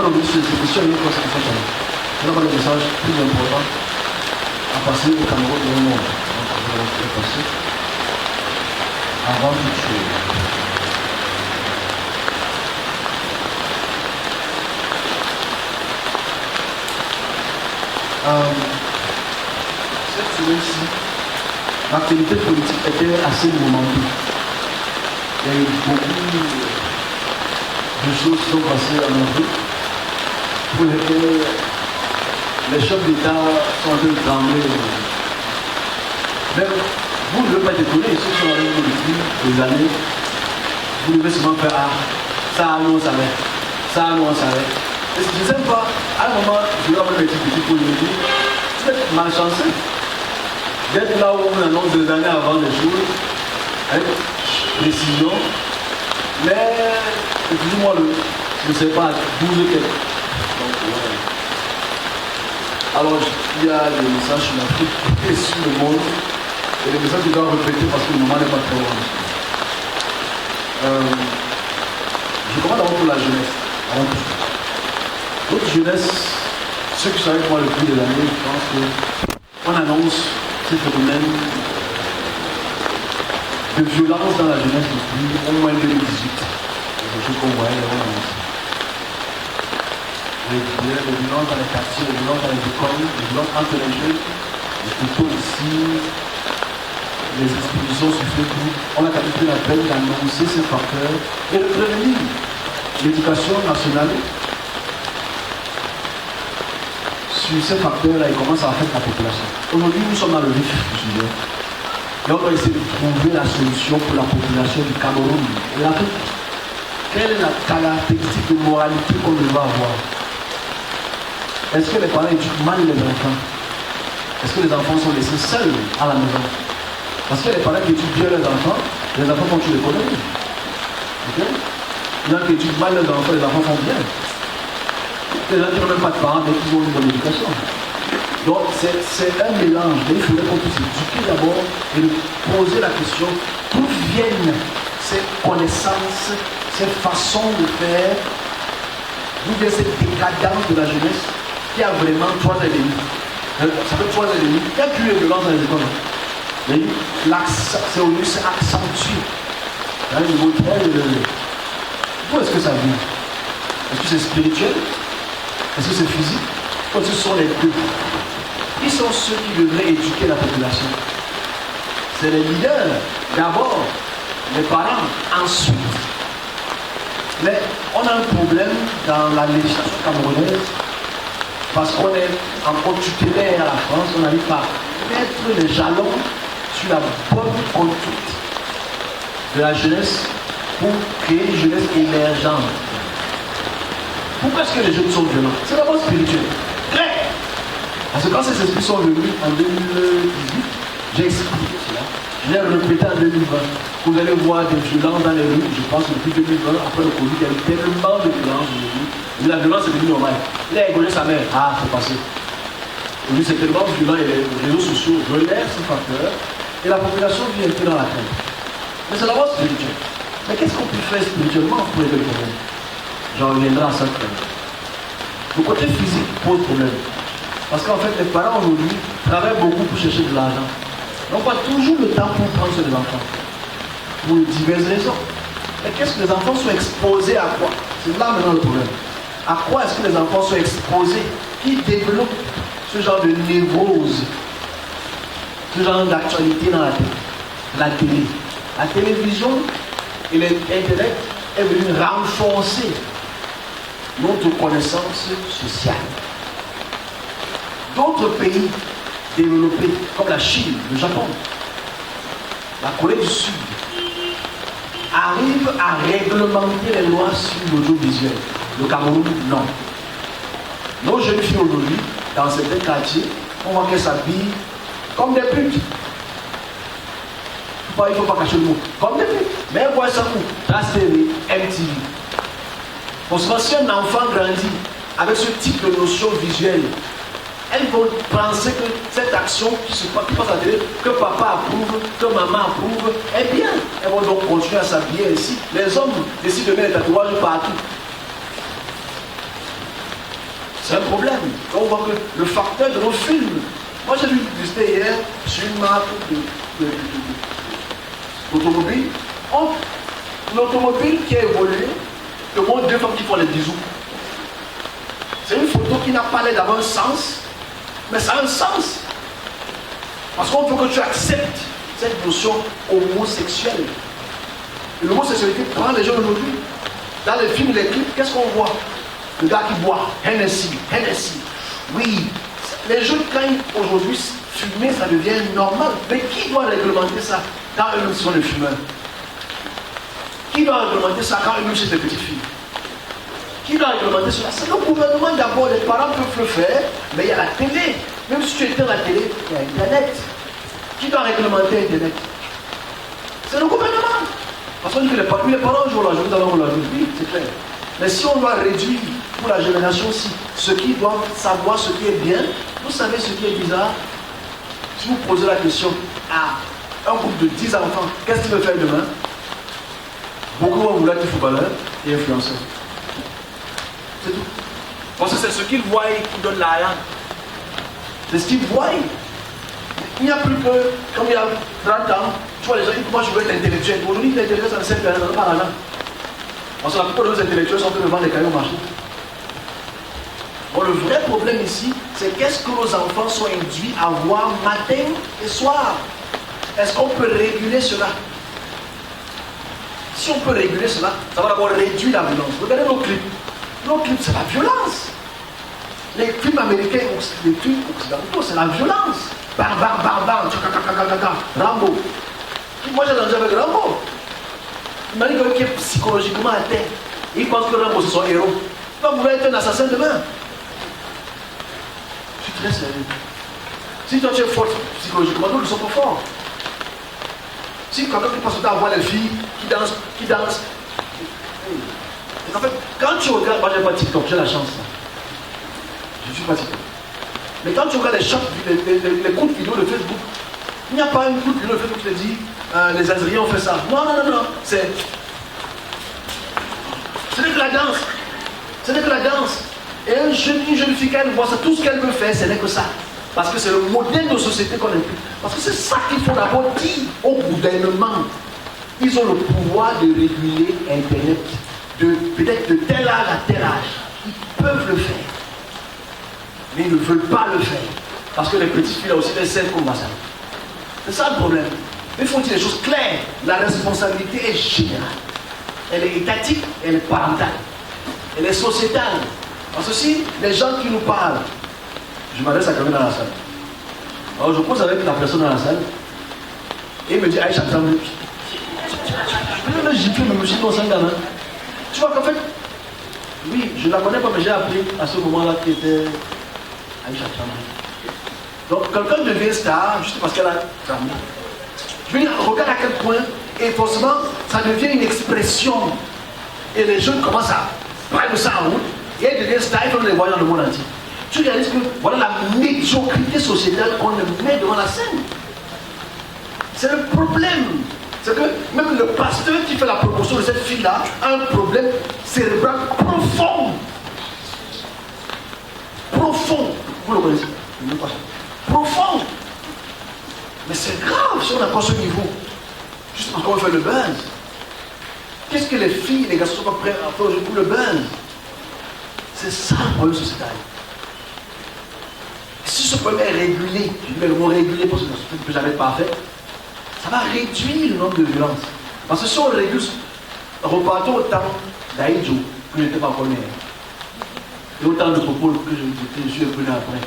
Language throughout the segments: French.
aujourd'hui sur ces questions, il y a une conséquence. C'est là le message plus important à passer au Cameroun et au monde. Donc, je vais le passer avant toute chose. Cette semaine-ci, l'actualité politique était assez mouvementée. Il y a eu beaucoup de choses qui sont passées en Afrique pour lesquelles les chefs d'État sont en train de trembler. Mais vous ne devez pas être étonner, ceux qui sont avec nous depuis des années, vous devez souvent faire ça, nous on savait, ça, nous on savait. Et ce que je ne sais pas, à un moment, je vais avoir une petite petite pour lui dire, vous êtes malchanceux d'être là où on annonce des années avant les choses, avec précision, mais excusez-moi, je ne sais pas, 12 quelques. Donc, ouais. Alors, il y a des messages sur l'Afrique et sur le monde, et des messages que je dois répéter parce que le moment n'est pas très loin. Je commence d'abord pour la jeunesse. Notre jeunesse, ceux qui sont avec moi depuis des années, je pense qu'on annonce ce phénomène de violence dans la jeunesse depuis au moins 2018. C'est ce qu'on voyait, on annonce. Les violences dans les quartiers, les violences dans les écoles, les violences entre les jeunes, les couteaux ici, les expéditions sur Facebook. On a capté la peine d'annoncer ces facteurs et de prévenir l'éducation nationale sur ces facteurs-là et comment ça affecte la population. Aujourd'hui, nous sommes dans le vif du sujet. Et on va essayer de trouver la solution pour la population du Cameroun et l'Afrique. Quelle est la caractéristique de moralité qu'on devrait avoir? Est-ce que les parents éduquent mal les enfants? Est-ce que les enfants sont laissés seuls à la maison? Parce que les parents qui éduquent bien les enfants font tuer l'économie. Ok? Les gens qui éduquent mal les enfants font bien. Les gens qui n'ont même pas de parents, mais qui ont une bonne éducation. Donc c'est un mélange. Il faudrait qu'on puisse éduquer d'abord et poser la question d'où viennent ces connaissances, ces façons de faire, d'où vient cette décadence de la jeunesse qui a vraiment 3 ans et demi. Ça fait 3 ans et demi. Il n'y a plus de violence dans les écoles. C'est au lieu, c'est accentué. Là, il niveau 3 et d'où est-ce que ça vient? Est-ce que c'est spirituel? Est-ce que c'est physique? Ou ce sont les deux? Qui sont ceux qui devraient éduquer la population? C'est les leaders, d'abord, les parents, ensuite. Mais on a un problème dans la législation camerounaise parce qu'on est en code tutélaire à la France, on n'arrive pas à mettre les jalons sur la bonne conduite de la jeunesse pour créer une jeunesse émergente. Pourquoi est-ce que les jeunes sont violents? C'est d'abord spirituel. Parce que quand ces esprits sont venus en 2018, j'ai expliqué cela. Je l'ai répété en 2020. Vous allez voir des violences dans les rues. Je pense que depuis 2020, après le Covid, il y a eu tellement de violences dans les rues. Mais la violence est devenue normale. Il a égorgé sa mère. Ah, c'est passé. Aujourd'hui, c'est tellement violent et les réseaux sociaux relèvent ce facteur et la population vit un peu dans la crainte. Mais c'est d'abord spirituel. Mais qu'est-ce qu'on peut faire spirituellement pour régler le problème? J'en reviendrai à ça tout à l'heure. Le côté physique pose problème. Parce qu'en fait, les parents aujourd'hui travaillent beaucoup pour chercher de l'argent. Donc, on n'a pas toujours le temps pour prendre sur les enfants. Pour diverses raisons. Mais qu'est-ce que les enfants sont exposés à quoi? C'est là maintenant le problème. À quoi est-ce que les enfants sont exposés? Qui développe ce genre de névrose, ce genre d'actualité dans la télé? La télé. La télévision et l'Internet est venu renforcer notre connaissance sociale. D'autres pays développés, comme la Chine, le Japon, la Corée du Sud, arrivent à réglementer les lois sur l'audiovisuel. Le Cameroun, non. Nos jeunes filles aujourd'hui, dans certains quartiers, on voit qu'elles s'habillent comme des putes. Il ne faut pas cacher le mot. Comme des putes. Mais elles voient ça où? Trace TV, MTV. Pour se si un enfant grandit avec ce type de notion visuelle, elles vont penser que cette action qui passe à la télé, que papa approuve, que maman approuve, est bien. Elles vont donc continuer à s'habiller ainsi. Les hommes décident de mettre des tatouages partout. C'est un problème. Donc on voit que le facteur de nos films. Moi j'ai vu visiter hier sur une marque d'automobile. L'automobile qui a évolué te montre deux femmes qui font les bisous. C'est une photo qui n'a pas l'air d'avoir un sens, mais ça a un sens. Parce qu'on veut que tu acceptes cette notion homosexuelle. Et l'homosexualité prend les gens aujourd'hui. Dans les films, les clips, qu'est-ce qu'on voit? Le gars qui boit, Hennessy. Oui, les jeunes, quand aujourd'hui, fumer, ça devient normal. Mais qui doit réglementer ça quand eux-mêmes sont les fumeurs? Qui doit réglementer ça quand eux-mêmes sont des petites filles? Qui doit réglementer cela? C'est le gouvernement d'abord. Les parents peuvent le faire, mais il y a la télé. Même si tu éteins la télé, il y a Internet. Qui doit réglementer Internet? C'est le gouvernement. Parce qu'on dit que les parents jouent la journée dans la vie, oui, c'est clair. Mais si on doit réduire pour la génération-ci ceux qui doivent savoir ce qui est bien, vous savez ce qui est bizarre? Si vous posez la question à un groupe de 10 enfants, qu'est-ce qu'il veut faire demain? Beaucoup vont vouloir être footballeurs et influenceurs. C'est tout. Parce que c'est ce qu'ils voient qui donne l'argent. C'est ce qu'ils voient. Il n'y a plus que, comme il y a 30 ans, tu vois les gens qui disent moi je veux être intellectuel. Aujourd'hui, l'intellectuel, ça ne sert à rien, ça ne pas l'argent. Parce que la plupart de nos intellectuels sont en train de vendre des cailloux au marché. Bon, le vrai problème ici, c'est qu'est-ce que nos enfants sont induits à voir matin et soir. Est-ce qu'on peut réguler cela? Si on peut réguler cela, ça va d'abord réduire la violence. Regardez nos clips. Nos clips, c'est la violence. Les films américains, les films occidentaux, c'est la violence. Barbare, Rambo. Moi j'ai danger avec Rambo. Il m'a dit qu'il est psychologiquement atteint. Il pense que Rambo c'est son héros. Il va vouloir être un assassin demain. Je suis très sérieux. Si toi tu es fort psychologiquement, nous ne sommes pas forts. Si quelqu'un qui passe le temps à voir les filles qui dansent. En fait, quand tu regardes, moi j'ai pas TikTok, j'ai la chance. Je ne suis pas TikTok. Mais quand tu regardes les comptes vidéo de Facebook, il n'y a pas une compte vidéo de Facebook qui te dit les Algériens ont fait ça. Non. Ce n'est que la danse. Ce n'est que la danse. Et une jeune fille, quand elle voit ça, tout ce qu'elle veut faire, ce n'est que ça. Parce que c'est le modèle de société qu'on implique. Parce que c'est ça qu'il faut d'abord dire au gouvernement. Ils ont le pouvoir de réguler Internet. Peut-être de tel âge à tel âge. Ils peuvent le faire. Mais ils ne veulent pas le faire. Parce que les petites filles là aussi, elles savent comment ça. C'est ça le problème. Mais il faut dire des choses claires. La responsabilité est générale. Elle est étatique, elle est parentale. Elle est sociétale. Parce que si les gens qui nous parlent, je m'adresse à quelqu'un dans la salle. Alors je pose avec la personne dans la salle. Et il me dit, Aïcha, attends, je peux le gifler, mais je me suis dit, non, c'est un gamin. Tu vois qu'en fait, oui, je ne la connais pas, mais j'ai appris à ce moment-là qu'elle était Aïcha Tramé. Donc, quelqu'un devient star juste parce qu'elle a Tramé. Je veux dire, regarde à quel point, et forcément, ça devient une expression. Et les jeunes commencent à prendre ça en route, et elle devient star, il faut les voir dans le monde entier. Tu réalises que voilà la médiocrité sociétale qu'on met devant la scène. C'est le problème. C'est que même le pasteur qui fait la promotion de cette fille-là a un problème cérébral profond. Profond. Vous le connaissez? Profond. Mais c'est grave si on n'a pas ce niveau. Juste parce qu'on veut faire le buzz. Qu'est-ce que les filles et les garçons ne sont pas prêts à faire aujourd'hui pour le buzz? C'est ça le problème sociétal. Si ce problème est régulé, je vais le mot régulé parce que c'est que jamais parfait, ça va réduire le nombre de violences. Parce que si on régule, repartons au temps d'Aïdjo, que je n'étais pas connu, et au temps de Popol, que je suis connu après.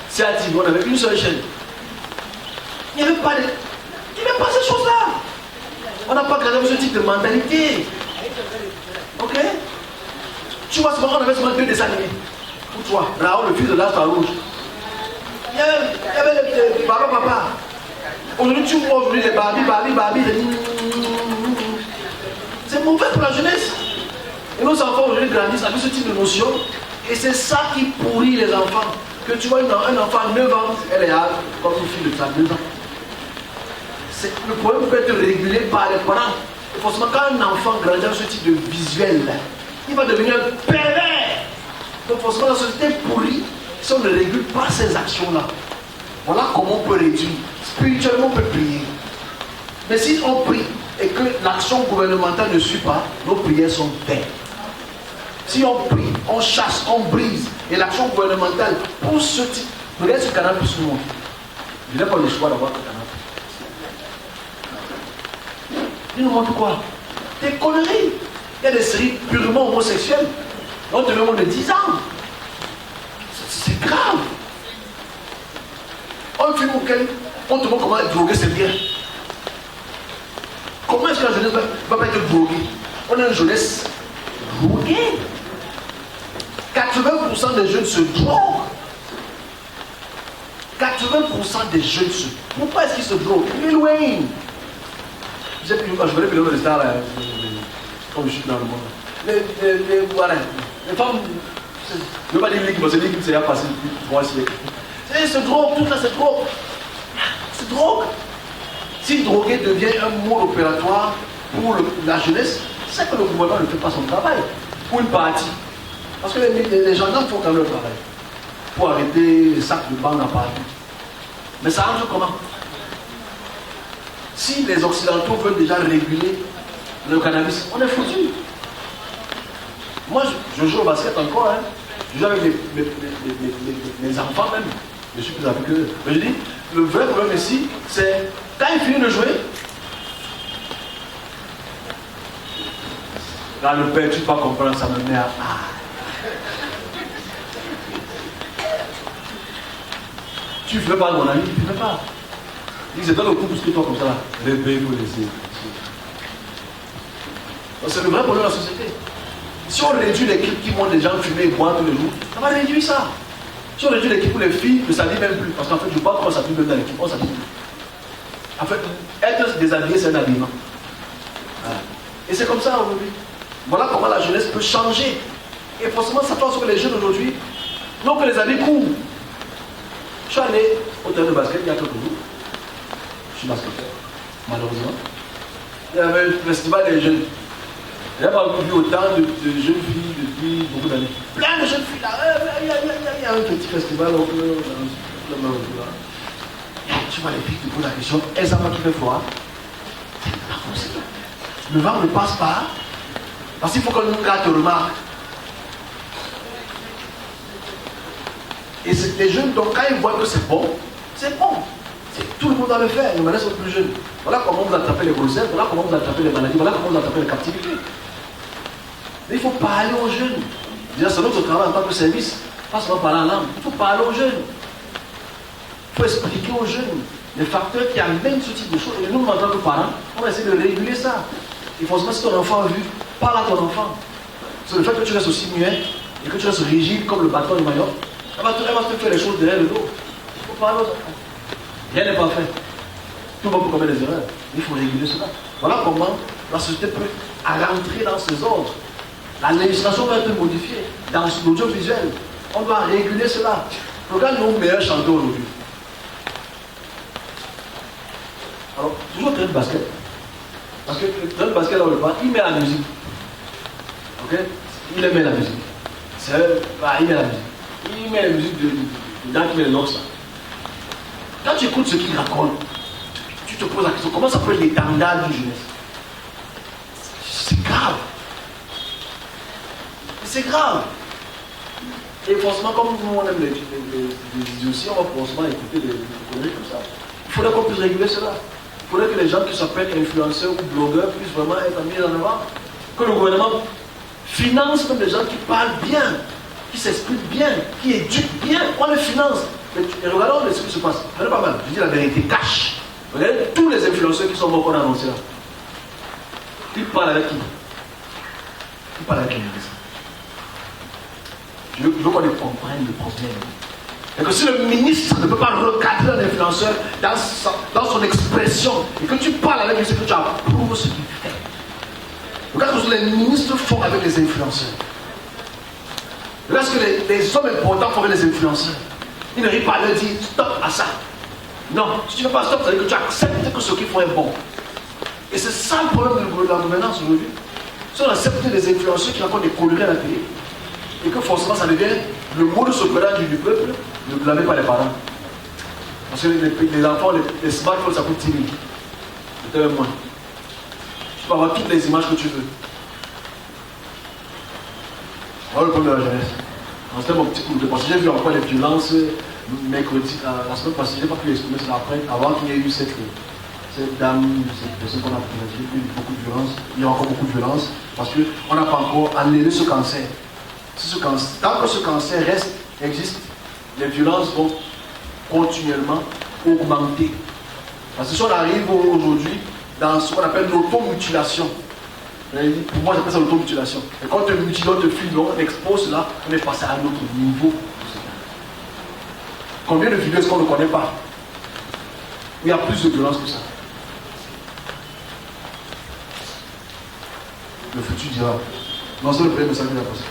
C'est à dire, on avait une seule chaîne. Il n'y avait pas ces choses-là. On n'a pas gardé ce type de mentalité. Ok? Tu vois, on avait seulement 2 dessins animés. Pour toi, Raoul, le fils de l'astre rouge. Il y avait les papa. Aujourd'hui, tu vois aujourd'hui les Barbie. C'est mauvais pour la jeunesse. Et nos enfants aujourd'hui grandissent avec ce type de notion. Et c'est ça qui pourrit les enfants. Que tu vois un enfant de 9 ans, elle est âge, comme une fille de 2 ans. Le problème peut être régulé par les parents. Et forcément, quand un enfant grandit avec ce type de visuel, il va devenir un pervers. Donc forcément, la société est pourrie si on ne régule pas ces actions-là. Voilà comment on peut réduire. Spirituellement, on peut prier. Mais si on prie et que l'action gouvernementale ne suit pas, nos prières sont vaines. Si on prie, on chasse, on brise, et l'action gouvernementale pour ce type. Regarde ce Canal Plus nous. Je n'ai pas le choix d'avoir ce Canal Plus. Il nous montre quoi? Des conneries. Il y a des séries purement homosexuelles. On te demande de 10 ans. C'est grave. Un film auquel on te demande comment être drogué, c'est bien. Comment est-ce que la jeunesse ne va pas être droguée? On a une jeunesse droguée. 80% des jeunes se droguent. 80% des jeunes se... Pourquoi est-ce qu'ils se droguent? Lil Wayne. Je vais plus le star là. Comme je suis dans le monde. Voilà. Les femmes. Je ne veux pas dire l'équipe, parce que l'équipe, c'est déjà passé depuis 3 siècles. C'est se drogue, tout ça, c'est drogue. C'est drogue. Si droguer devient un mot opératoire pour la jeunesse, c'est que le gouvernement ne fait pas son travail. Pour une partie. Parce que les gendarmes font quand même leur travail. Pour arrêter les sacs de banque à Paris. Mais ça rentre comment? Si les Occidentaux veulent déjà réguler le cannabis, on est foutu. Moi, je joue au basket encore. Hein. Je joue avec mes enfants même. Je suis plus âgé qu'eux. Mais je dis, le vrai problème ici, c'est quand ils finissent de jouer, là, le père, tu ne peux pas comprendre, ça me met à... Tu ne fais pas, mon ami, tu ne fais pas. Il dit, c'est dans le coup, plus que toi, comme ça, là. Bébé, il faut laisser. C'est le vrai problème de la société. Si on réduit l'équipe qui montre les gens fumer et boire tous les jours, ça va réduire ça. Si on réduit l'équipe pour les filles, ne s'habille même plus. Parce qu'en fait, je ne sais pas comment ça s'habille même dans l'équipe. On s'habille plus. En fait, être déshabillé, c'est un habillement. Voilà. Et c'est comme ça aujourd'hui. Voilà comment la jeunesse peut changer. Et forcément, ça pense que les jeunes aujourd'hui n'ont que les habits courts. Je suis allé au terrain de basket il y a quelques jours. Je suis basketteur, malheureusement. Il y avait un festival des jeunes. Il n'y a pas vu autant de jeunes filles depuis beaucoup d'années. Plein de jeunes filles là. Il y a un petit festival au tu vois les filles qui posent la question, est-ce qu'il fait froid? C'est pas possible. Le vent ne passe pas. Parce qu'il faut que nous gars te remarque. Et les jeunes, donc quand ils voient que c'est bon, c'est bon. Tout le monde doit le faire. Les malades sont plus jeunes. Voilà comment vous attrapez les grossesses, voilà comment vous attrapez les maladies, voilà comment vous attrapez les captivités. Mais il faut parler aux jeunes. C'est notre travail en tant que service. Pas seulement parler en langue. Il faut parler aux jeunes. Il faut expliquer aux jeunes les facteurs qui amènent ce type de choses. Et nous, en tant que parents, on va essayer de réguler ça. Il faut se si ton enfant a vu, parle à ton enfant. C'est le fait que tu restes aussi muet et que tu restes rigide comme le bâton de Mayotte. Elle va te faire les choses derrière le dos. Il faut parler aux enfants. Rien n'est pas fait. Tout le monde peut commettre des erreurs. Il faut réguler cela. Voilà comment la société peut rentrer dans ses ordres. La législation va être modifiée. Dans l'audiovisuel, on doit réguler cela. Regarde nos meilleurs chanteurs aujourd'hui. Alors, toujours train de basket. Parce que le train de basket, on le pas, il met la musique. Ok? Il met la musique. Il met la musique. Il met la musique de Dan qui met le nox là. Quand tu écoutes ce qu'il raconte, tu te poses la question, comment ça peut être l'étendard d'une jeunesse? C'est grave. C'est grave. Et forcément, comme nous on aime les vidéos aussi, on va forcément écouter des conneries comme ça. Il faudrait qu'on puisse réguler cela. Il faudrait que les gens qui s'appellent influenceurs ou blogueurs puissent vraiment être mis en avant. Que le gouvernement finance même les gens qui parlent bien, qui s'expriment bien, qui éduquent bien. On les finance. Et regardons ce qui se passe. Ce n'est pas mal. Je dis la vérité, cache. Regardez tous les influenceurs qui sont morts qu'on a annoncés là. Ils parlent avec qui? Ils parlent avec qui? Je veux qu'on les comprenne le problème. Et que si le ministre ne peut pas recadrer un influenceur dans son expression, et que tu parles avec lui, c'est que tu approuves ce qu'il fait. Regarde ce que les ministres font avec les influenceurs. Regarde ce que les hommes importants font avec les influenceurs. Ils ne rient pas à leur dire stop à ça. Non, si tu ne fais pas stop, ça veut dire que tu acceptes que ce qu'ils font est bon. Et c'est ça le problème de la gouvernance aujourd'hui. Si on accepte des influenceurs qui racontent des conneries à la télé, et que forcément ça devient le mot de opératoire du peuple, ne blâmez pas les parents. Parce que les enfants, les smartphones, ça coûte 10 000. Peut-être moins. Tu peux avoir toutes les images que tu veux. Voilà le problème de la jeunesse. C'était mon petit coup de parce que j'ai vu encore les violences mercredi, la semaine passée, je n'ai pas pu exprimer cela après, avant qu'il y ait eu cette dame, cette personne qu'on a présentée, il y a eu beaucoup de violence, il y a encore beaucoup de violence, parce qu'on n'a pas encore annulé ce cancer. Tant que ce cancer existe, les violences vont continuellement augmenter. Parce que si on arrive aujourd'hui dans ce qu'on appelle l'automutilation, pour moi j'appelle ça l'automutilation. Et quand on te mutile, on te filme, on expose là, on est passé à un autre niveau. Combien de vidéos est-ce qu'on ne connaît pas? Il y a plus de violence que ça. Le futur dira. Non, c'est le premier message que j'ai passé.